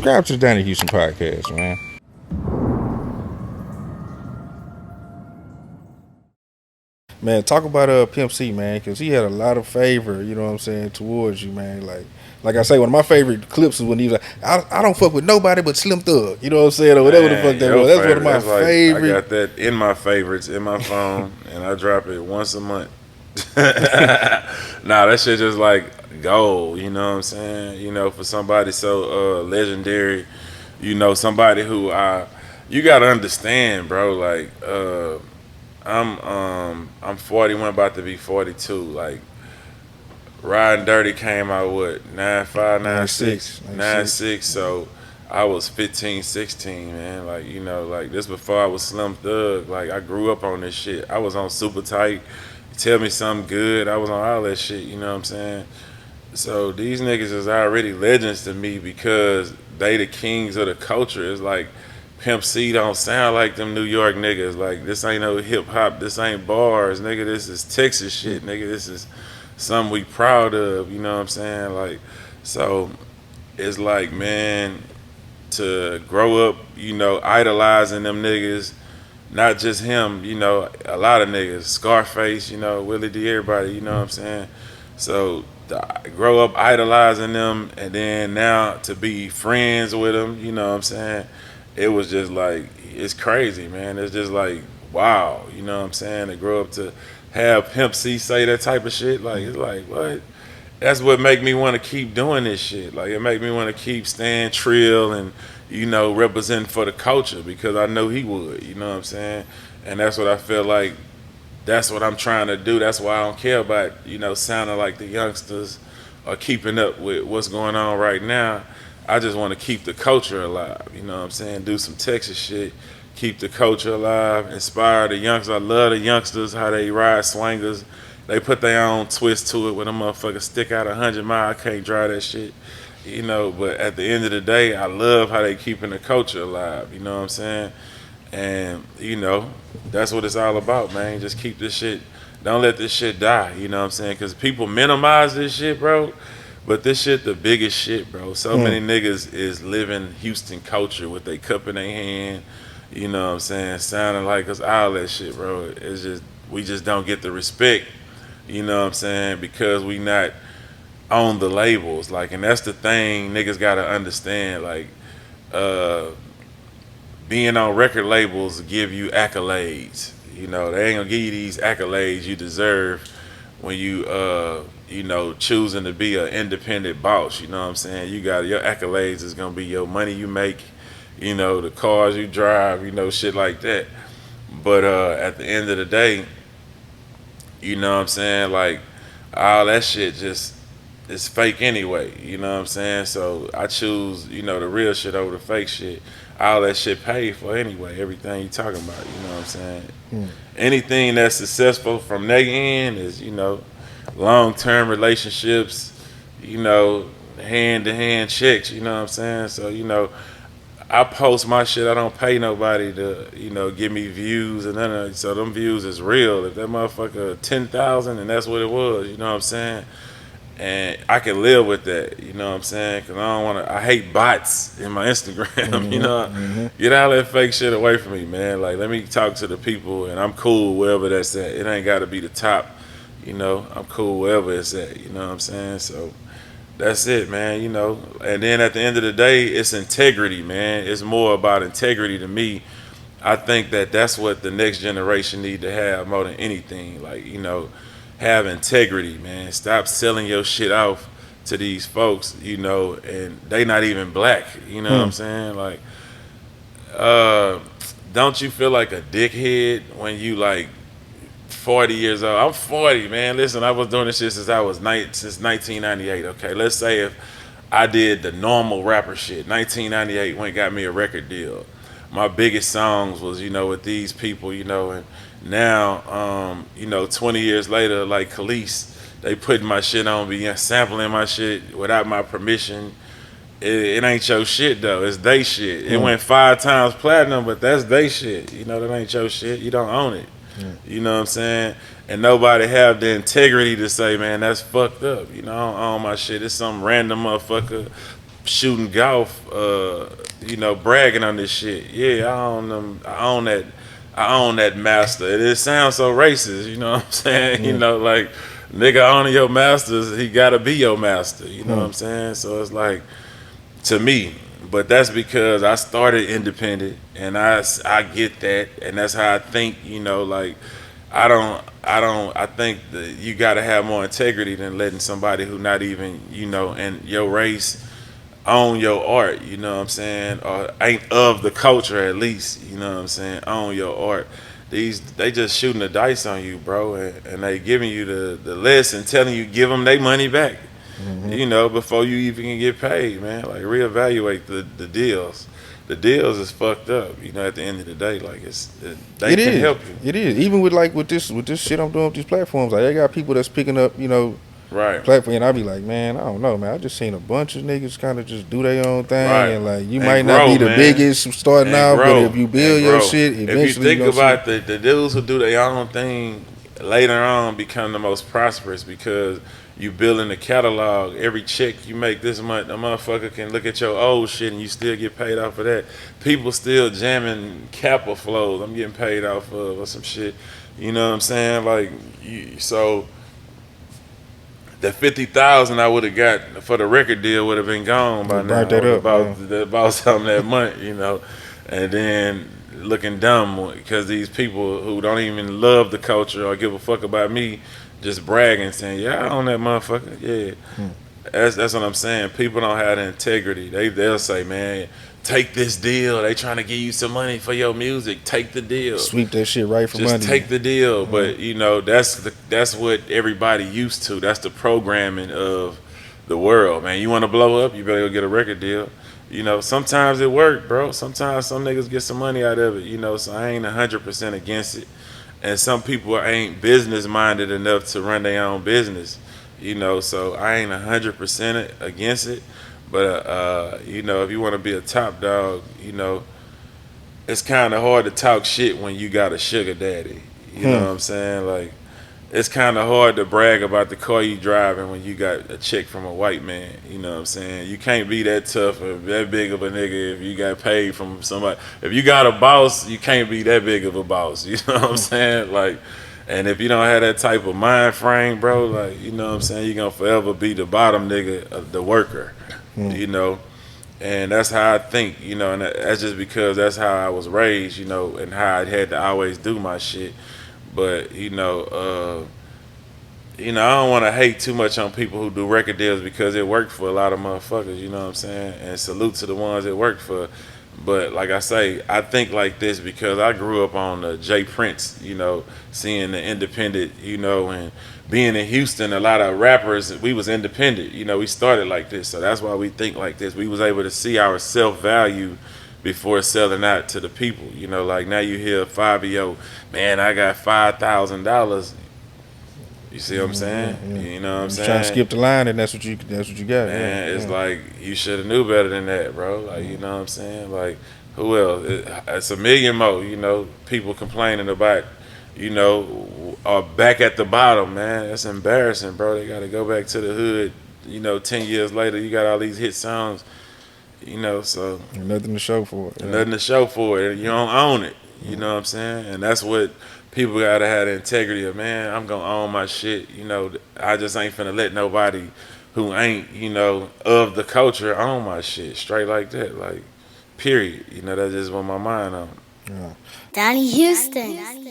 subscribe to the Donnie Houston podcast, man. Man, talk about Pimp C, man, because he had a lot of favor, you know what I'm saying, towards you, man. Like I say, one of my favorite clips is when he was like, I don't fuck with nobody but Slim Thug, you know what I'm saying, or whatever the fuck Man, that your was. That's one of favorite. my That's like I favorite. got that in my favorites in my phone, and I drop it once a month. Nah, that shit just like gold. You know what I'm saying? You know, for somebody so legendary, you know, somebody who you gotta understand, bro. Like, I'm 41, about to be 42. Like, Riding Dirty came out what 95, 96, 96, 96. 96. So I was 15, 16, man. Like, you know, like this before I was Slim Thug. Like, I grew up on this shit. I was on Super Tight. Tell Me Something Good. I was on all that shit. You know what I'm saying? So these niggas is already legends to me because they the kings of the culture. It's like Pimp C don't sound like them New York niggas. Like, this ain't no hip hop. This ain't bars, nigga. This is Texas shit, nigga. This is something we proud of. You know what I'm saying? Like, so it's like, man, to grow up, you know, idolizing them niggas. Not just him, you know, a lot of niggas. Scarface, you know, Willie D, everybody, you know what I'm saying? So grow up idolizing them, and then now to be friends with them, you know what I'm saying? It was just like, it's crazy, man. It's just like, wow, you know what I'm saying? To grow up to have Pimp C say that type of shit, like, it's like, what? That's what make me want to keep doing this shit. Like, it make me want to keep staying trill and, you know, representing for the culture, because I know he would, you know what I'm saying? And that's what I feel like, that's what I'm trying to do. That's why I don't care about, you know, sounding like the youngsters or keeping up with what's going on right now. I just want to keep the culture alive, you know what I'm saying? Do some Texas shit, keep the culture alive, inspire the youngsters. I love the youngsters, how they ride swingers. They put their own twist to it. When a motherfucker stick out 100 miles, I can't drive that shit, you know. But at the end of the day, I love how they keeping the culture alive, you know what I'm saying? And, you know, that's what it's all about, man. Just keep this shit. Don't let this shit die, you know what I'm saying? Because people minimize this shit, bro. But this shit the biggest shit, bro. So many niggas is living Houston culture with their cup in their hand, you know what I'm saying? Sounding like us, all that shit, bro. It's just, we just don't get the respect, you know what I'm saying? Because we not on the labels. Like, and that's the thing niggas gotta understand. Like, uh, being on record labels give you accolades. You know, they ain't gonna give you these accolades you deserve when you know, choosing to be an independent boss. You know what I'm saying? You got your accolades is gonna be your money you make, you know, the cars you drive, you know, shit like that. But at the end of the day, you know what I'm saying? Like, all that shit just is fake anyway. You know what I'm saying? So I choose, you know, the real shit over the fake shit. All that shit paid for anyway. Everything you talking about. You know what I'm saying? Anything that's successful from their end is, you know, long term relationships. You know, hand to hand checks. You know what I'm saying? So, you know, I post my shit. I don't pay nobody to, you know, give me views and none of that. So them views is real. If that motherfucker 10,000 and that's what it was, you know what I'm saying? And I can live with that, you know what I'm saying? Cause I don't want to. I hate bots in my Instagram. You know, get all that fake shit away from me, man. Like, let me talk to the people, and I'm cool wherever that's at. It ain't got to be the top, you know. I'm cool wherever it's at. You know what I'm saying? So that's it, man. You know, and then at the end of the day, it's integrity, man. It's more about integrity to me. I think that that's what the next generation need to have more than anything. Like, you know, have integrity, man. Stop selling your shit off to these folks, you know, and they not even black. You know what I'm saying? Like, uh, don't you feel like a dickhead when you like 40 years old? I'm 40, man. Listen, I was doing this shit since since 1998. Okay, let's say if I did the normal rapper shit, 1998, when it got me a record deal. My biggest songs was, you know, with these people, you know, and now, you know, 20 years later, like Khalees, they putting my shit on, be sampling my shit without my permission. It ain't your shit though. It's they shit. It went 5 times platinum, but that's they shit. You know, that ain't your shit. You don't own it. You know what I'm saying? And nobody have the integrity to say, man, that's fucked up. You know, I don't own my shit. It's some random motherfucker shooting golf, bragging on this shit. Yeah, I own them. I own that master. It sounds so racist, you know what I'm saying? Yeah. Like nigga owning your masters, he gotta be your master. You know what Hmm. I'm saying? So it's like to me, but that's because I started independent, and I get that, and that's how I think. Like I think that you got to have more integrity than letting somebody who not even in your race own your art. You know what I'm saying? Or ain't of the culture at least. You know what I'm saying? Own your art. They just shooting the dice on you, bro, and they giving you the list and telling you give them their money back. Hmm. Before you even can get paid, man. Like reevaluate the deals. The deals is fucked up. At the end of the day, like they It can is. help you, It is. Even with like with this shit I'm doing with these platforms, like I got people that's picking up, right? platform, and I be like, man, I don't know, man. I just seen a bunch of niggas kind of just do their own thing, Right. and like you And might not be grow, the man. biggest starting And out, but grow. if you And build your grow. shit, If you eventually you think gonna see. about the dudes who do their own thing later on become the most prosperous because you building a catalog. Every check you make this month, a motherfucker can look at your old shit and you still get paid off of that. People still jamming Kappa flows. I'm getting paid off of or some shit. You know what I'm saying? Like, so the 50,000 I would have got for the record deal would have been gone by They burnt now. I that would have up, bought yeah. bought something that month. And then looking dumb because these people who don't even love the culture or give a fuck about me just bragging, saying, "Yeah, I own that motherfucker." Yeah, Hmm. that's what I'm saying. People don't have the integrity. They'll say, "Man, take this deal. They trying to give you some money for your music. Take the deal." Sweep that shit right from Just under you. take the deal. Hmm. But that's what everybody used to. That's the programming of the world, man. You want to blow up, you better go get a record deal. Sometimes it worked, bro. Sometimes some niggas get some money out of it. So I ain't 100% against it. And some people ain't business minded enough to run their own business. So I ain't 100% against it. But if you want to be a top dog, it's kind of hard to talk shit when you got a sugar daddy. You know Hmm. what I'm saying? Like, it's kind of hard to brag about the car you driving when you got a check from a white man. You know what I'm saying? You can't be that tough or that big of a nigga if you got paid from somebody. If you got a boss, you can't be that big of a boss. You know what I'm saying? Like, and if you don't have that type of mind frame, bro, like, you know what I'm saying? You're going to forever be the bottom nigga, the worker. Hmm. You know? And that's how I think, and that's just because that's how I was raised, and how I had to always do my shit. But I don't want to hate too much on people who do record deals because it worked for a lot of motherfuckers. You know what I'm saying? And salute to the ones it worked for. But like I say, I think like this because I grew up on Jay Prince. Seeing the independent. And being in Houston, a lot of rappers we was independent. We started like this, so that's why we think like this. We was able to see our self value before selling out to the people. Like now you hear Fabio, man, I got $5,000. You see what I'm Yeah, saying? yeah. You know what I'm You was trying to saying? skip the line, and that's what you got. Yeah, Man, it's yeah. like you should have knew better than that, bro. Like, you know what I'm saying? Like, who else? It's a million more, people complaining about, are back at the bottom, man. That's embarrassing, bro. They got to go back to the hood, 10 years later. You got all these hit songs, so And nothing to show for it. Yeah. nothing to show for it. You don't own it. You Mm. know what I'm saying? And that's what people gotta have the integrity of, man, I'm gonna own my shit. I just ain't finna let nobody who ain't, of the culture own my shit. Straight like that. Like, period. That's just what my mind on. Yeah. Donnie Houston.